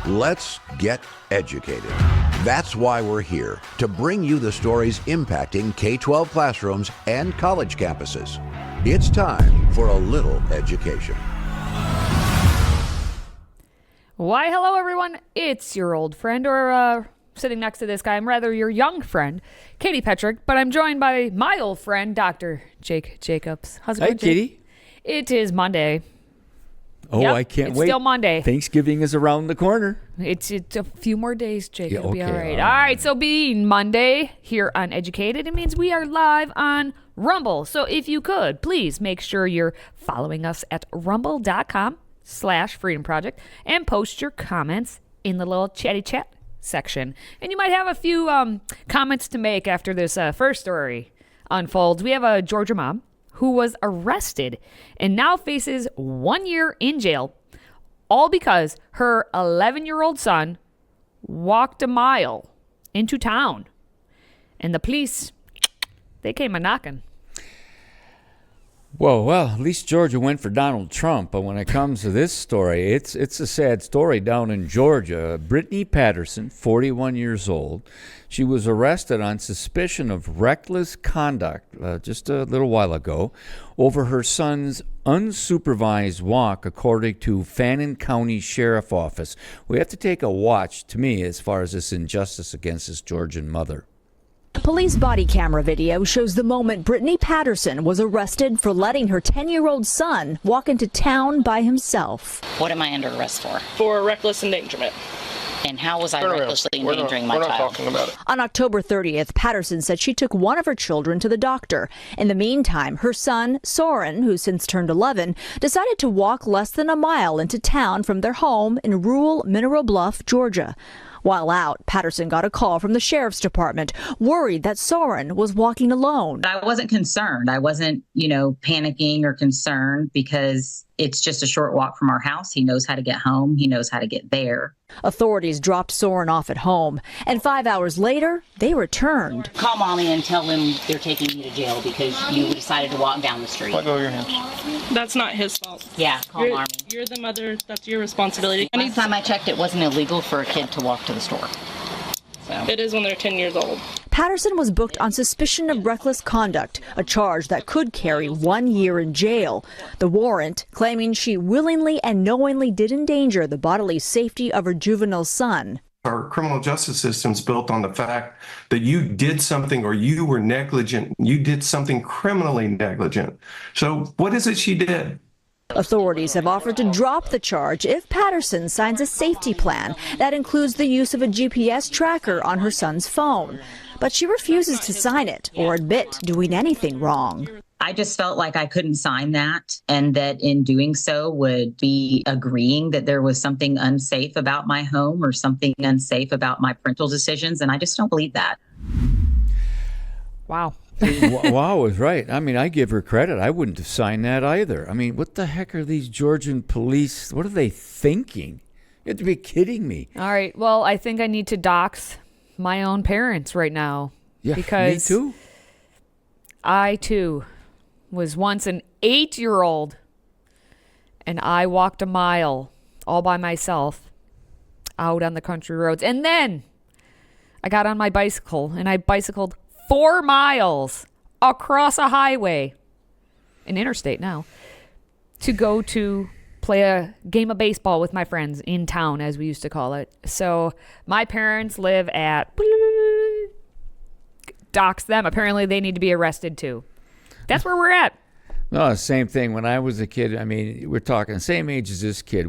Let's get educated. That's why we're here, to bring you the stories impacting K-12 classrooms and college campuses. It's time for a little education. Why, hello, everyone. It's your old friend, or sitting next to this guy, I'm rather your young friend, Katie Petrick, but I'm joined by my old friend, Dr. Jake Jacobs. How's it going, Jake? Katie. It is Monday. Oh, Yep, I can't wait. It's still Monday. Thanksgiving is around the corner. It's a few more days, Jake. Yeah, It'll be all okay, right. all All right. right, so being Monday here on Educated, it means we are live on Rumble. So if you could, please make sure you're following us at rumble.com/Freedom Project and post your comments in the little chatty chat section. And you might have a few comments to make after this first story unfolds. We have a Georgia mom who was arrested and now faces 1 year in jail, all because her 11-year-old son walked a mile into town. And the police, they came a-knocking. Well, at least Georgia went for Donald Trump. But when it comes to this story, it's a sad story down in Georgia. Brittany Patterson, 41 years old, she was arrested on suspicion of reckless conduct just a little while ago over her son's unsupervised walk, according to Fannin County Sheriff Office. We have to take a watch, to me, as far as this injustice against this Georgian mother. Police body camera video shows the moment Brittany Patterson was arrested for letting her 10-year-old son walk into town by himself. What am I under arrest for? For reckless endangerment. And how was I recklessly endangering my child? We're not talking about it. On October 30th, Patterson said she took one of her children to the doctor. In the meantime, her son, Soren, who since turned 11, decided to walk less than a mile into town from their home in rural Mineral Bluff, Georgia. While out, Patterson got a call from the sheriff's department, worried that Soren was walking alone. I wasn't concerned. I wasn't, panicking or concerned because it's just a short walk from our house. He knows how to get home. He knows how to get there. Authorities dropped Soren off at home, and 5 hours later, they returned. Call mommy and tell them they're taking you to jail because you decided to walk down the street. Let go of your hands. That's not his fault. Yeah, call mommy. You're the mother. That's your responsibility. Last time I checked, it wasn't illegal for a kid to walk to the store. So. It is when they're 10 years old. Patterson was booked on suspicion of reckless conduct, a charge that could carry 1 year in jail. The warrant claiming she willingly and knowingly did endanger the bodily safety of her juvenile son. Our criminal justice system is built on the fact that you did something or you were negligent. You did something criminally negligent. So what is it she did? Authorities have offered to drop the charge if Patterson signs a safety plan that includes the use of a GPS tracker on her son's phone. But she refuses to sign it or admit doing anything wrong. I just felt like I couldn't sign that, and that in doing so would be agreeing that there was something unsafe about my home or something unsafe about my parental decisions, and I just don't believe that. Wow. Wow is right. I mean, I give her credit. I wouldn't have signed that either. I mean, what the heck are these Georgian police? What are they thinking? You have to be kidding me. All right. Well, I think I need to dox my own parents right now. Yeah, because me too. I, too, was once an 8-year-old, and I walked a mile all by myself out on the country roads. And then I got on my bicycle, and I bicycled 4 miles across a highway, an interstate now, to go to play a game of baseball with my friends in town, as we used to call it. So my parents live at... Dox them. Apparently they need to be arrested too. That's where we're at. No, same thing. When I was a kid, I mean, we're talking same age as this kid.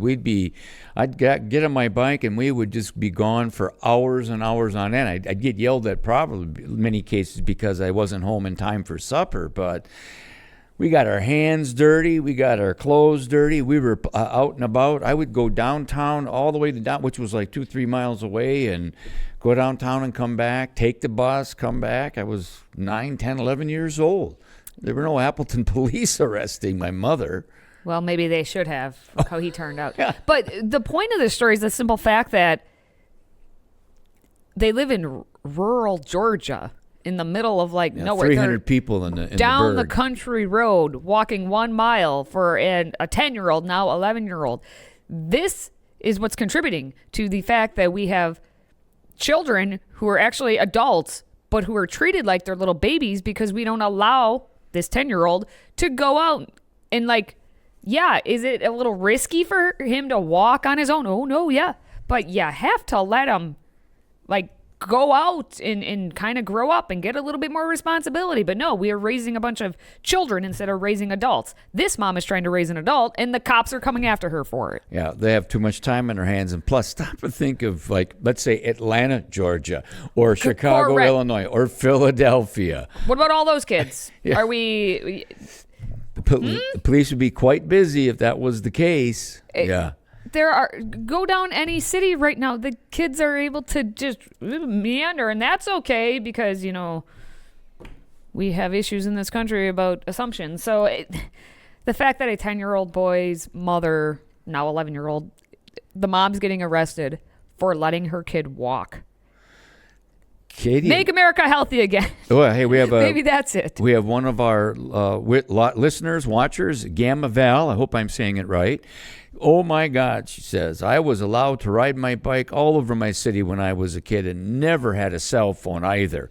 I'd get on my bike and we would just be gone for hours and hours on end. I'd get yelled at probably in many cases because I wasn't home in time for supper. But we got our hands dirty. We got our clothes dirty. We were out and about. I would go downtown all the way to down, which was like 2-3 miles away, and go downtown and come back, take the bus, come back. I was 9, 10, 11 years old. There were no Appleton police arresting my mother. Well, maybe they should have. Look how he turned out. Yeah. But the point of this story is the simple fact that they live in rural Georgia in the middle of nowhere. 300 people in the down the burg. country road walking 1 mile for a 10-year-old, now 11-year-old. This is what's contributing to the fact that we have children who are actually adults, but who are treated like they're little babies because we don't allow this 10-year-old to go out and yeah, is it a little risky for him to walk on his own? Oh, no, yeah. But you have to let him go out and kind of grow up and get a little bit more responsibility. But no, we are raising a bunch of children instead of raising adults. This mom is trying to raise an adult, and the cops are coming after her for it. Yeah, they have too much time on their hands. And plus, stop and think of, let's say Atlanta, Georgia, or Chicago, Correct. Illinois, or Philadelphia. What about all those kids? Yeah. Are we... The police would be quite busy if that was the case. Yeah. Go down any city right now, the kids are able to just meander, and that's okay because, we have issues in this country about assumptions. So the fact that a 10-year-old boy's mother, now 11-year-old, the mom's getting arrested for letting her kid walk. Katie, Make America healthy again. Well, hey, we have maybe that's it. We have one of our listeners, watchers, Gamma Val. I hope I'm saying it right. Oh my God, she says, I was allowed to ride my bike all over my city when I was a kid and never had a cell phone either.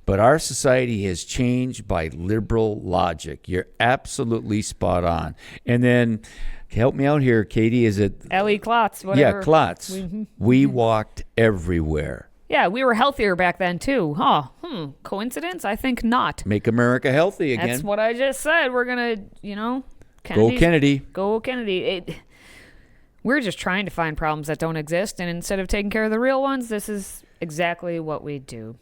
But our society has changed by liberal logic. You're absolutely spot on. And then, help me out here, Katie. Is it Ellie Klotz? Whatever. Yeah, Klotz. We walked everywhere. Yeah, we were healthier back then, too. Coincidence? I think not. Make America healthy again. That's what I just said. We're going to, Go Kennedy. Go Kennedy. We're just trying to find problems that don't exist, and instead of taking care of the real ones, this is exactly what we do.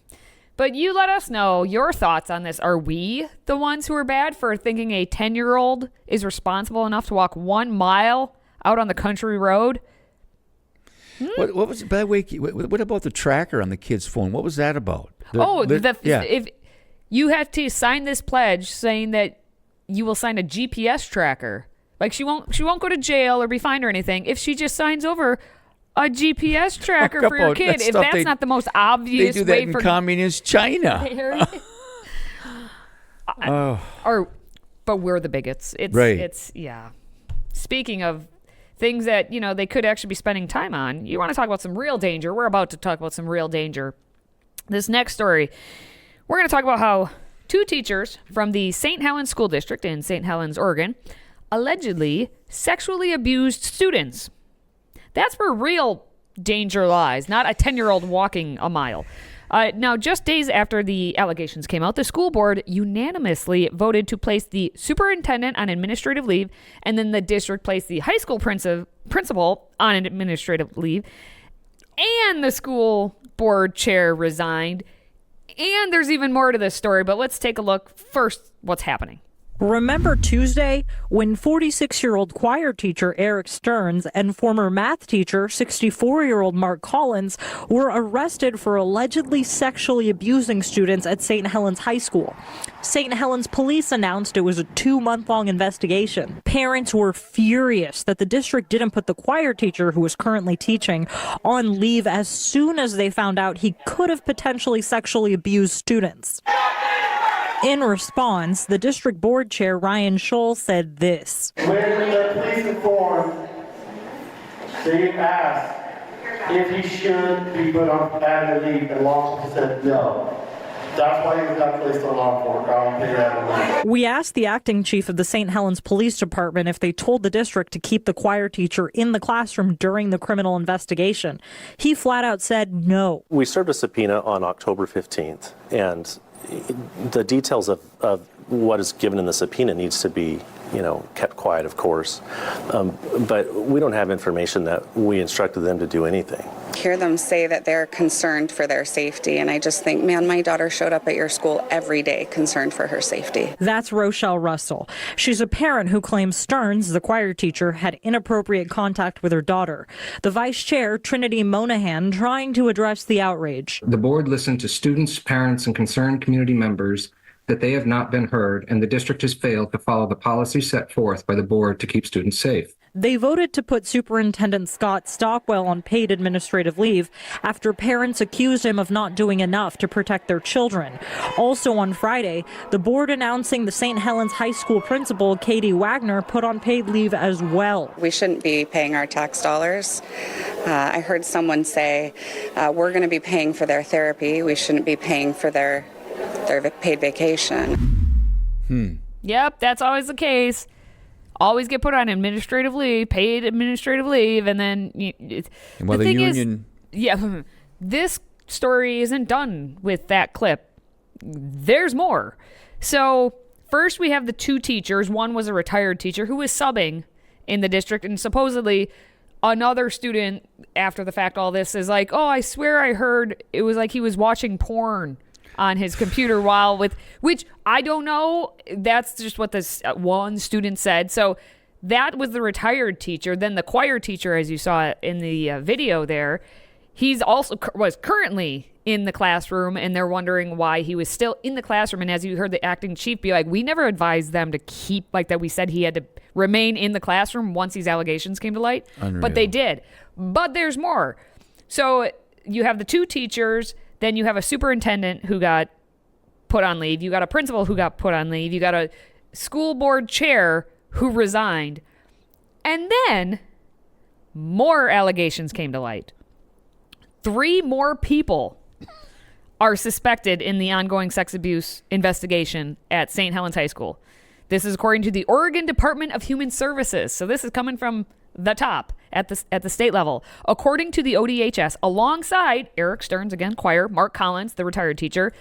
But you let us know your thoughts on this. Are we the ones who are bad for thinking a 10-year-old is responsible enough to walk 1 mile out on the country road? What was, by the way, what about the tracker on the kid's phone? What was that about? If you have to sign this pledge saying that you will sign a GPS tracker, she won't go to jail or be fined or anything if she just signs over a GPS tracker for your kid. If that's not the most obvious way, they do that in communist China. But we're the bigots. It's yeah. Speaking of things that, they could actually be spending time on. You want to talk about some real danger? We're about to talk about some real danger. This next story, we're going to talk about how 2 teachers from the St. Helens School District in St. Helens, Oregon, allegedly sexually abused students. That's where real danger lies, not a 10-year-old walking a mile. Now, just days after the allegations came out, the school board unanimously voted to place the superintendent on administrative leave, and then the district placed the high school principal on administrative leave, and the school board chair resigned. And there's even more to this story, but let's take a look first what's happening. Remember Tuesday when 46-year-old choir teacher Eric Stearns and former math teacher 64-year-old Mark Collins were arrested for allegedly sexually abusing students at St. Helens High School. St. Helens police announced it was a 2-month-long investigation. Parents were furious that the district didn't put the choir teacher, who was currently teaching, on leave as soon as they found out he could have potentially sexually abused students. In response, the district board chair, Ryan Scholl, said this. When the police informed, they asked if he should be put on parental leave, and Lawson said no. That's why he was not placed on parental leave. We asked the acting chief of the St. Helens Police Department if they told the district to keep the choir teacher in the classroom during the criminal investigation. He flat out said no. We served a subpoena on October 15th, and the details of what is given in the subpoena needs to be, kept quiet, of course. But we don't have information that we instructed them to do anything. Hear them say that they're concerned for their safety, and I just think, man, my daughter showed up at your school every day concerned for her safety. That's Rochelle Russell. She's a parent who claims Stearns, the choir teacher, had inappropriate contact with her daughter. The vice chair, Trinity Monahan, trying to address the outrage. The board listened to students, parents, and concerned community members that they have not been heard, and the district has failed to follow the policy set forth by the board to keep students safe. They voted to put Superintendent Scott Stockwell on paid administrative leave after parents accused him of not doing enough to protect their children. Also on Friday, the board announcing the St. Helens High School principal, Katie Wagner, put on paid leave as well. We shouldn't be paying our tax dollars. I heard someone say we're going to be paying for their therapy. We shouldn't be paying for their paid vacation. Yep, that's always the case. Always get put on administrative leave, paid administrative leave, and then Well, the union. This story isn't done with that clip. There's more. So first we have the two teachers. One was a retired teacher who was subbing in the district, and supposedly another student after the fact, all this is like, oh, I swear I heard it was like he was watching porn on his computer which I don't know. That's just what this one student said. So that was the retired teacher. Then the choir teacher, as you saw in the video there, he's also was currently in the classroom, and they're wondering why he was still in the classroom. And as you heard the acting chief be like, we never advised them to keep like that. We said he had to remain in the classroom once these allegations came to light. Unreal. But they did. But there's more. So you have the two teachers. Then you have a superintendent who got put on leave. You got a principal who got put on leave. You got a school board chair who resigned. And then more allegations came to light. 3 more people are suspected in the ongoing sex abuse investigation at St. Helens High School. This is according to the Oregon Department of Human Services. So this is coming from the top at the state level. According to the ODHS, alongside Eric Stearns, again, choir, Mark Collins, the retired teacher,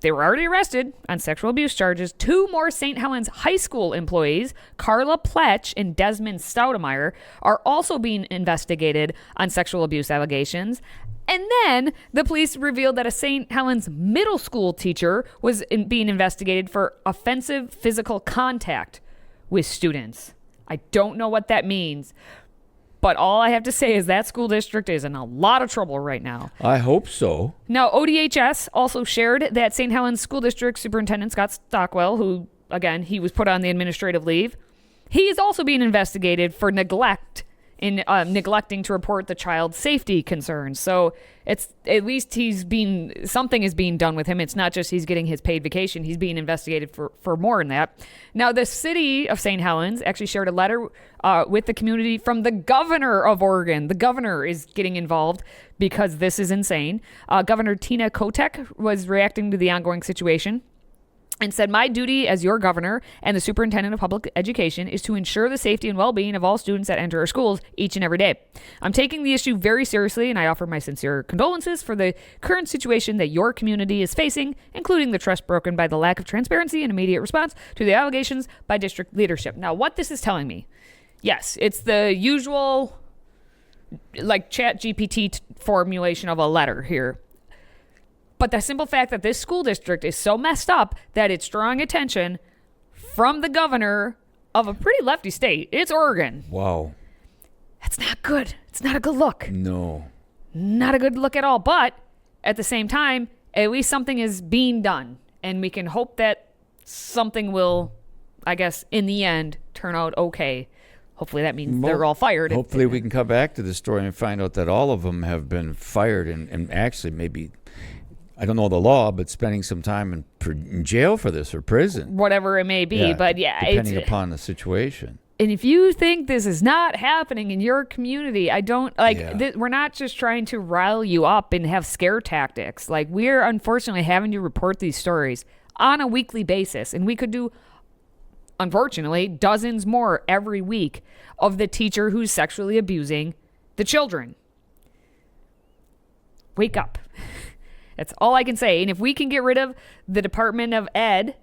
they were already arrested on sexual abuse charges. 2 more St. Helens High School employees, Carla Pletch and Desmond Stoudemeyer, are also being investigated on sexual abuse allegations. And then the police revealed that a St. Helens middle school teacher was being investigated for offensive physical contact with students. I don't know what that means, but all I have to say is that school district is in a lot of trouble right now. I hope so. Now, ODHS also shared that St. Helens School District Superintendent Scott Stockwell, who, again, he was put on the administrative leave, he is also being investigated for neglecting to report the child's safety concerns. So it's at least something is being done with him. It's not just he's getting his paid vacation. He's being investigated for more than that. Now, the city of St. Helens actually shared a letter with the community from the governor of Oregon. The governor is getting involved because this is insane. Governor Tina Kotek was reacting to the ongoing situation and said, my duty as your governor and the superintendent of public education is to ensure the safety and well-being of all students that enter our schools each and every day. I'm taking the issue very seriously, and I offer my sincere condolences for the current situation that your community is facing, including the trust broken by the lack of transparency and immediate response to the allegations by district leadership. Now, what this is telling me, yes, it's the usual like ChatGPT formulation of a letter here. But the simple fact that this school district is so messed up that it's drawing attention from the governor of a pretty lefty state. It's Oregon. Wow. That's not good. It's not a good look. No. Not a good look at all. But at the same time, at least something is being done. And we can hope that something will, I guess, in the end, turn out okay. Hopefully that means they're all fired. Hopefully we can come back to the story and find out that all of them have been fired and actually maybe, I don't know the law, but spending some time in jail for this or prison. Whatever it may be. But yeah. Depending upon the situation. And if you think this is not happening in your community, I don't we're not just trying to rile you up and have scare tactics. Like, we're unfortunately having to report these stories on a weekly basis. And we could do, unfortunately, dozens more every week of the teacher who's sexually abusing the children. Wake up. That's all I can say. And if we can get rid of the Department of Ed,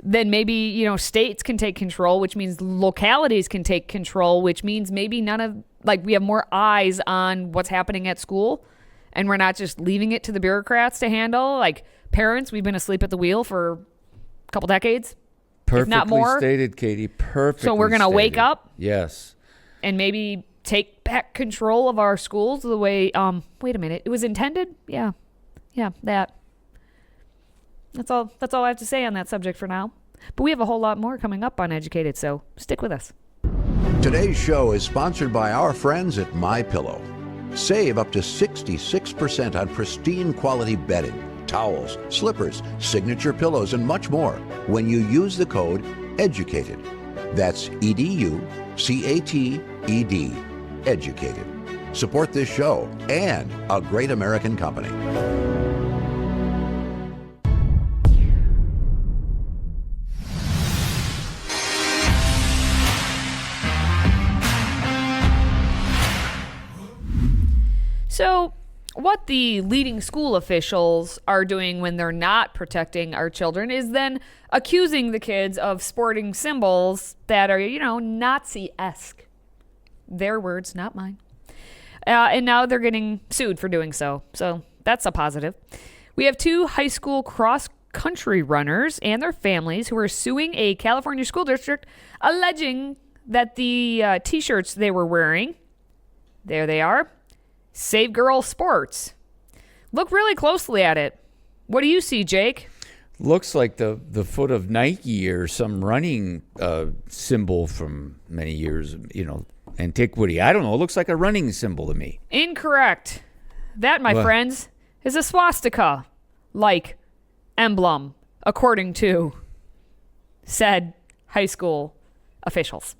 then maybe, states can take control, which means localities can take control, which means maybe we have more eyes on what's happening at school, and we're not just leaving it to the bureaucrats to handle. Like, parents, we've been asleep at the wheel for a couple decades. Perfectly if not more. Stated, Katie. Perfectly So we're going to wake up. Yes. And maybe take back control of our schools the way, wait a minute, it was intended? Yeah. Yeah, that. That's all I have to say on that subject for now. But we have a whole lot more coming up on Educated, so stick with us. Today's show is sponsored by our friends at MyPillow. Save up to 66% on pristine quality bedding, towels, slippers, signature pillows, and much more when you use the code EDUCATED. That's EDUCATED. Educated. Support this show and a great American company. So, what the leading school officials are doing when they're not protecting our children is then accusing the kids of sporting symbols that are, Nazi-esque. Their words, not mine. And now they're getting sued for doing so. So, that's a positive. We have 2 high school cross-country runners and their families who are suing a California school district alleging that the T-shirts they were wearing, there they are, Save Girl Sports. Look really closely at it. What do you see, Jake? Looks like the foot of Nike or some running symbol from many years, antiquity. I don't know. It looks like a running symbol to me. Incorrect. That, my friends, is a swastika-like emblem, according to said high school officials.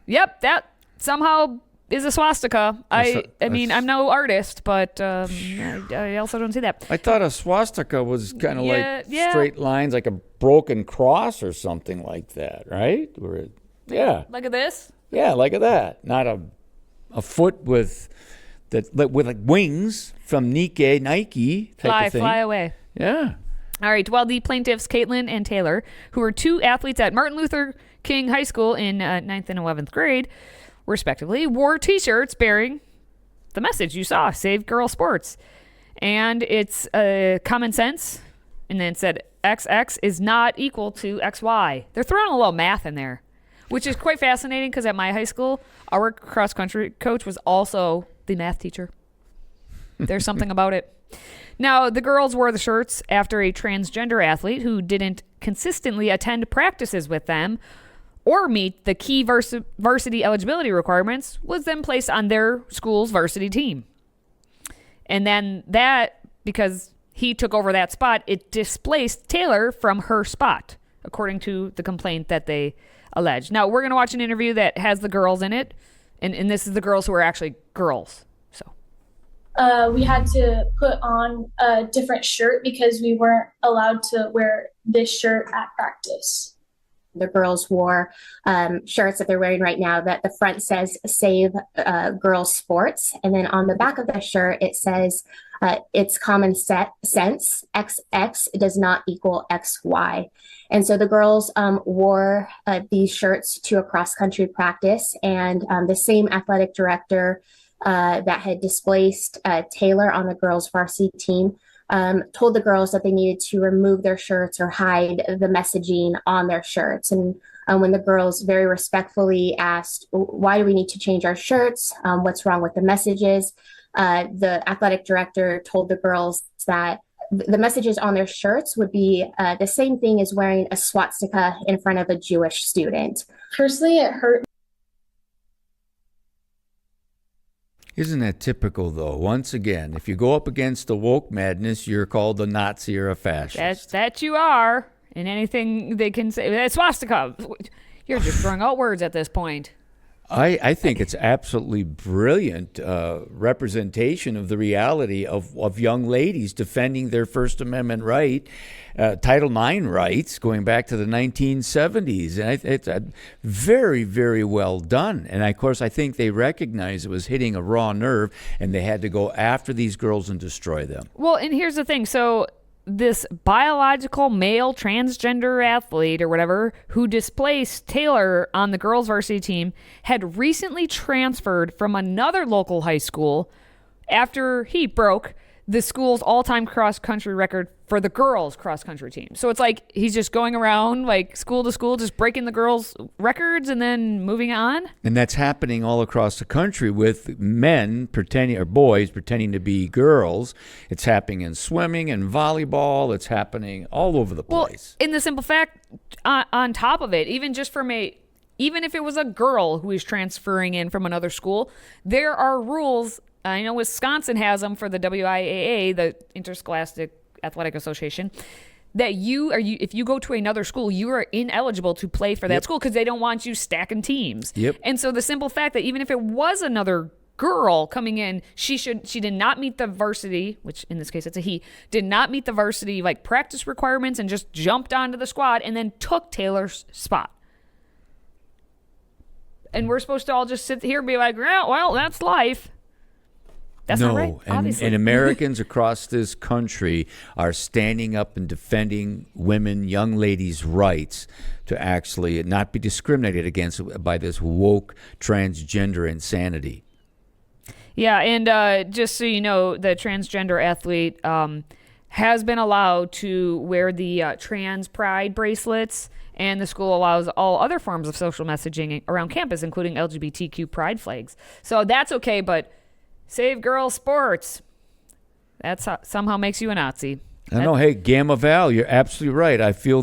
Yep, that somehow is a swastika. I mean, I'm no artist, but I also don't see that. I thought a swastika was kind of like straight lines, like a broken cross or something like that, right? Like at this? Yeah, like that. Not a foot with like wings from Nike type of thing. Fly away. Yeah. All right. Well, the plaintiffs, Caitlin and Taylor, who were 2 athletes at Martin Luther King High School in 9th and 11th grade, respectively, wore T-shirts bearing the message you saw, Save Girl Sports. And it's common sense. And then it said XX is not equal to XY. They're throwing a little math in there, which is quite fascinating because at my high school, our cross-country coach was also the math teacher. There's something about it. Now, the girls wore the shirts after a transgender athlete who didn't consistently attend practices with them or meet the key varsity eligibility requirements was then placed on their school's varsity team. And then that, because he took over that spot, it displaced Taylor from her spot, according to the complaint that they alleged. Now, we're going to watch an interview that has the girls in it, and this is the girls who are actually girls. So we had to put on a different shirt because we weren't allowed to wear this shirt at practice. The girls wore shirts that they're wearing right now that the front says Save Girls Sports. And then on the back of the shirt, it says it's common sense. XX does not equal XY. And so the girls wore these shirts to a cross-country practice. And the same athletic director that had displaced Taylor on the girls' varsity team told the girls that they needed to remove their shirts or hide the messaging on their shirts. And when the girls very respectfully asked, why do we need to change our shirts? What's wrong with the messages? The athletic director told the girls that the messages on their shirts would be the same thing as wearing a swastika in front of a Jewish student. Personally, it hurt. Isn't that typical, though? Once again, if you go up against the woke madness, you're called a Nazi or a fascist. That you are. And anything they can say, swastika. You're just throwing out words at this point. I think it's absolutely brilliant representation of the reality of young ladies defending their First Amendment right, Title IX rights, going back to the 1970s. And it's very, very well done. And, of course, I think they recognized it was hitting a raw nerve, and they had to go after these girls and destroy them. Well, and here's the thing. So this biological male transgender athlete or whatever who displaced Taylor on the girls' varsity team had recently transferred from another local high school after he broke the school's all-time cross-country record for the girls' cross-country team. So it's like he's just going around like school to school, just breaking the girls' records and then moving on. And that's happening all across the country with men pretending, or boys pretending to be girls. It's happening in swimming and volleyball. It's happening all over the place. Well, in the simple fact, on top of it, even just from a even if it was a girl who is transferring in from another school, there are rules. I know Wisconsin has them for the WIAA, the Interscholastic Athletic Association, that if you go to another school, you are ineligible to play for that school because they don't want you stacking teams. Yep. And so the simple fact that even if it was another girl coming in, she did not meet the varsity, which in this case it's a he, did not meet the varsity like practice requirements and just jumped onto the squad and then took Taylor's spot. And we're supposed to all just sit here and be like, well, that's life. That's not right, obviously. And Americans across this country are standing up and defending women, young ladies' rights to actually not be discriminated against by this woke transgender insanity. Yeah, and just so you know, the transgender athlete has been allowed to wear the trans pride bracelets, and the school allows all other forms of social messaging around campus, including LGBTQ pride flags. So that's okay, but save girls sports. That somehow makes you a Nazi. I know. Hey, Gamma Val, you're absolutely right. I feel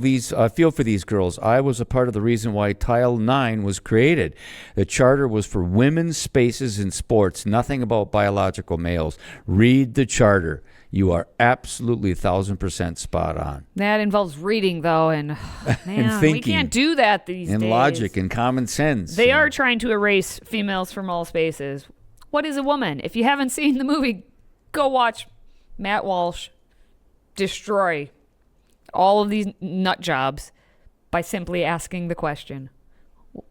for these girls. I was a part of the reason why Title IX was created. The charter was for women's spaces in sports, nothing about biological males. Read the charter. You are absolutely 1,000% spot on. That involves reading, though, and man, and thinking, we can't do that these days. And logic and common sense. They are trying to erase females from all spaces. What is a woman? If you haven't seen the movie, go watch Matt Walsh destroy all of these nut jobs by simply asking the question,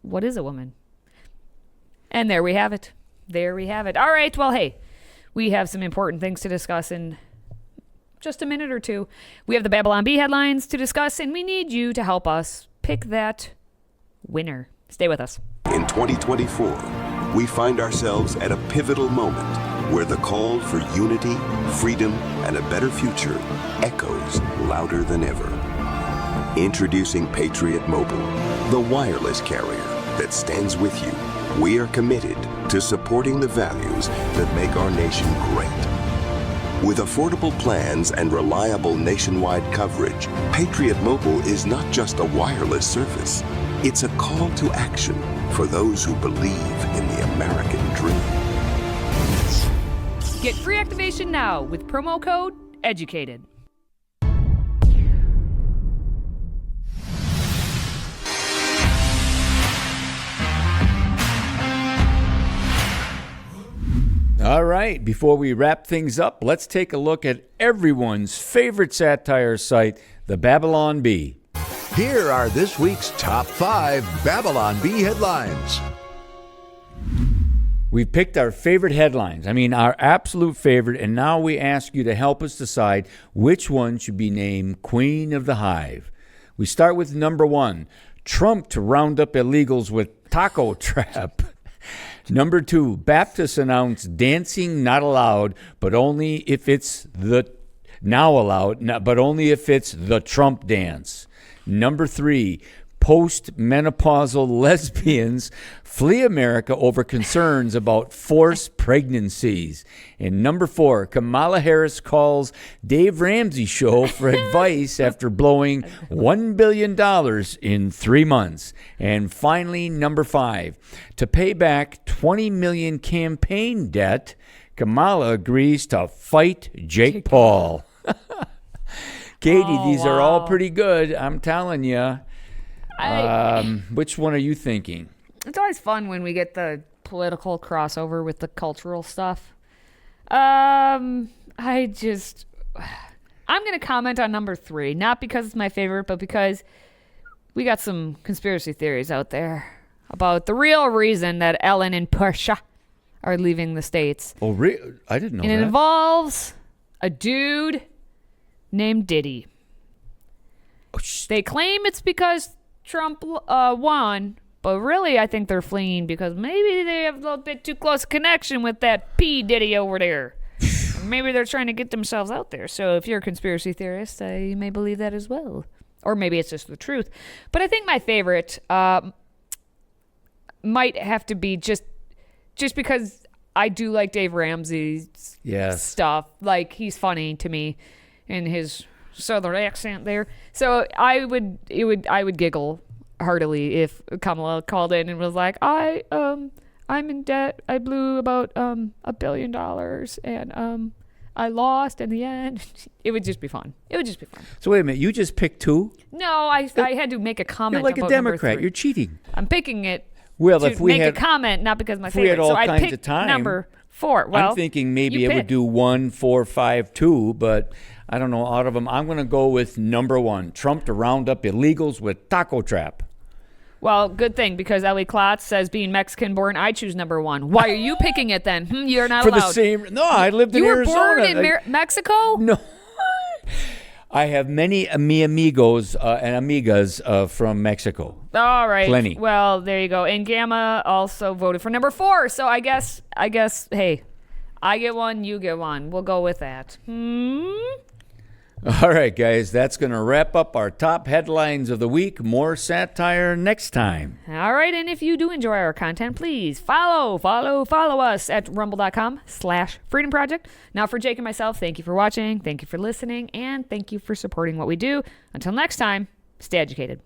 what is a woman? And there we have it. There we have it. All right. Well, hey, we have some important things to discuss in just a minute or two. We have the Babylon Bee headlines to discuss, and we need you to help us pick that winner. Stay with us. In 2024, we find ourselves at a pivotal moment where the call for unity, freedom, and a better future echoes louder than ever. Introducing Patriot Mobile, the wireless carrier that stands with you. We are committed to supporting the values that make our nation great. With affordable plans and reliable nationwide coverage, Patriot Mobile is not just a wireless service. It's a call to action for those who believe in the American dream. Get free activation now with promo code EDUCATED. All right, before we wrap things up, let's take a look at everyone's favorite satire site, the Babylon Bee. Here are this week's top 5 Babylon Bee headlines. We've picked our favorite headlines. I mean, our absolute favorite, and now we ask you to help us decide which one should be named Queen of the Hive. We start with number 1, Trump to round up illegals with taco trap. Number 2, Baptists announce dancing not allowed, but only if it's the Trump dance. Number 3, post-menopausal lesbians flee America over concerns about forced pregnancies. And number 4, Kamala Harris calls Dave Ramsey show for advice after blowing $1 billion in 3 months. And finally, number 5, to pay back $20 million campaign debt, Kamala agrees to fight Jake Paul. Katie, these are all pretty good. I'm telling you. Which one are you thinking? It's always fun when we get the political crossover with the cultural stuff. I'm going to comment on number 3, not because it's my favorite, but because we got some conspiracy theories out there about the real reason that Ellen and Portia are leaving the States. Oh, I didn't know that. And it involves a dude named Diddy. They claim it's because Trump won, but really I think they're fleeing because maybe they have a little bit too close a connection with that P. Diddy over there. Maybe they're trying to get themselves out there. So if you're a conspiracy theorist, you may believe that as well. Or maybe it's just the truth. But I think my favorite might have to be just because I do like Dave Ramsey's stuff. Like, he's funny to me in his southern accent there. So I would giggle heartily if Kamala called in and was like, I'm in debt. I blew about $1 billion and I lost in the end. It would just be fun. So wait a minute, you just picked 2? No, I had to make a comment. You're like about a Democrat. 3. You're cheating. I'm picking it Well, to if we make had a comment, not because my if we had favorite. all So I kinds picked of time, number 4. Well, I'm thinking maybe you it would pick. do 1, 4, 5, 2, but I don't know. Out of them, I'm going to go with number 1. Trump to round up illegals with taco trap. Well, good thing, because Ellie Klotz says being Mexican-born, I choose number 1. Why are you picking it then? You're not For allowed. the same. No, I lived in You were Arizona. born in Mexico? No. I have many amigos and amigas from Mexico. All right. Plenty. Well, there you go. And Gamma also voted for number 4. So I guess, hey, I get 1, you get 1. We'll go with that. All right, guys, that's going to wrap up our top headlines of the week. More satire next time. All right. And if you do enjoy our content, please follow us at rumble.com/Freedom Project. Now, for Jake and myself, thank you for watching. Thank you for listening. And thank you for supporting what we do. Until next time, stay educated.